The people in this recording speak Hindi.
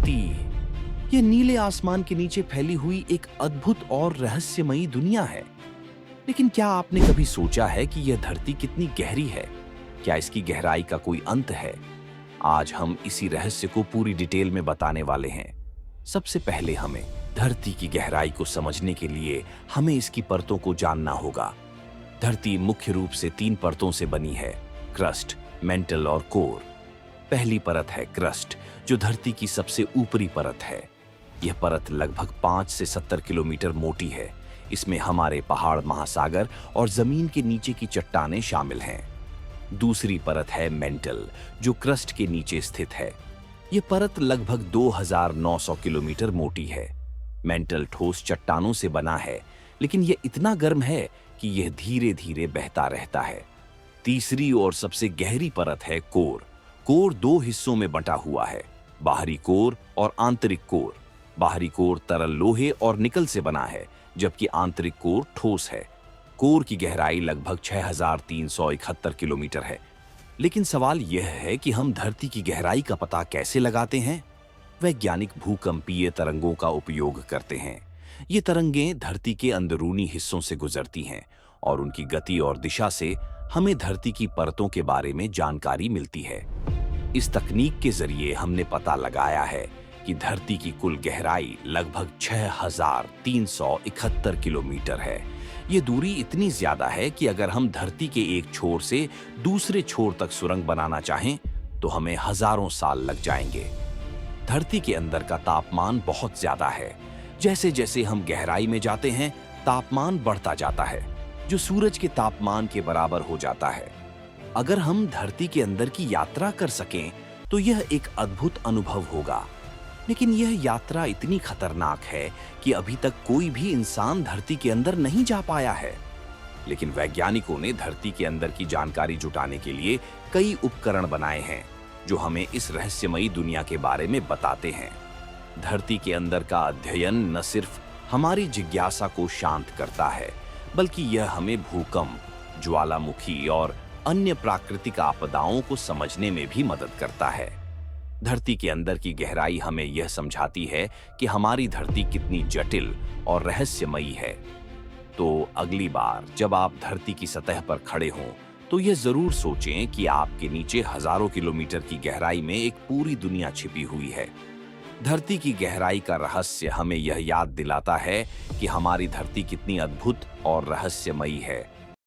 धरती, यह नीले आसमान के नीचे फैली हुई एक अद्भुत और रहस्यमयी दुनिया है। लेकिन क्या आपने कभी सोचा है कि यह धरती कितनी गहरी है? क्या इसकी गहराई का कोई अंत है? आज हम इसी रहस्य को पूरी डिटेल में बताने वाले हैं। सबसे पहले हमें धरती की गहराई को समझने के लिए हमें इसकी परतों को जानना होगा। धरती मुख्य रूप से 3 परतों से बनी है: क्रस्ट, मेंटल और कोर। पहली परत है क्रस्ट, जो धरती की सबसे ऊपरी परत है। यह परत लगभग 5 से 70 किलोमीटर मोटी है। इसमें हमारे पहाड़, महासागर और जमीन के नीचे की चट्टानें शामिल हैं। दूसरी परत है मेंटल, जो क्रस्ट के नीचे स्थित है। यह परत लगभग 2900 किलोमीटर मोटी है। मेंटल ठोस चट्टानों से बना है, लेकिन यह इतना गर्म है कि यह धीरे धीरे बहता रहता है। तीसरी और सबसे गहरी परत है कोर। कोर 2 हिस्सों में बंटा हुआ है: बाहरी कोर और आंतरिक कोर। बाहरी कोर तरल लोहे और निकल से बना है, जबकि आंतरिक कोर ठोस है। कोर की गहराई लगभग 6371 किलोमीटर है। लेकिन सवाल यह है कि हम धरती की गहराई का पता कैसे लगाते हैं? वैज्ञानिक भूकंपीय तरंगों का उपयोग करते हैं। ये तरंगें धरती के अंदरूनी हिस्सों से गुजरती हैं और उनकी गति और दिशा से हमें धरती की परतों के बारे में जानकारी मिलती है। इस तकनीक के जरिए हमने पता लगाया है कि धरती की कुल गहराई लगभग 6371 किलोमीटर है। ये दूरी इतनी ज्यादा है कि अगर हम धरती के एक छोर से दूसरे छोर तक सुरंग बनाना चाहें तो हमें हजारों साल लग जाएंगे। धरती के अंदर का तापमान बहुत ज्यादा है। जैसे जैसे हम गहराई में जाते हैं, तापमान बढ़ता जाता है, जो सूरज के तापमान के बराबर हो जाता है। अगर हम धरती के अंदर की यात्रा कर सकें तो यह एक अद्भुत अनुभव होगा। लेकिन यह यात्रा इतनी खतरनाक है कि अभी तक कोई भी इंसान धरती के अंदर नहीं जा पाया है। लेकिन वैज्ञानिकों ने धरती के अंदर की जानकारी जुटाने के लिए कई उपकरण बनाए हैं, जो हमें इस रहस्यमयी दुनिया के बारे में बताते हैं। धरती के अंदर का अध्ययन न सिर्फ हमारी जिज्ञासा को शांत करता है, बल्कि यह हमें भूकंप, ज्वालामुखी और अन्य प्राकृतिक आपदाओं को समझने में भी मदद करता है। धरती के अंदर की गहराई हमें यह समझाती है कि हमारी धरती कितनी जटिल और रहस्यमयी है। तो अगली बार जब आप धरती की सतह पर खड़े हों, तो यह जरूर सोचें कि आपके नीचे हजारों किलोमीटर की गहराई में एक पूरी दुनिया छिपी हुई है। धरती की गहराई का रहस्य हमें यह याद दिलाता है कि हमारी धरती कितनी अद्भुत और रहस्यमयी है।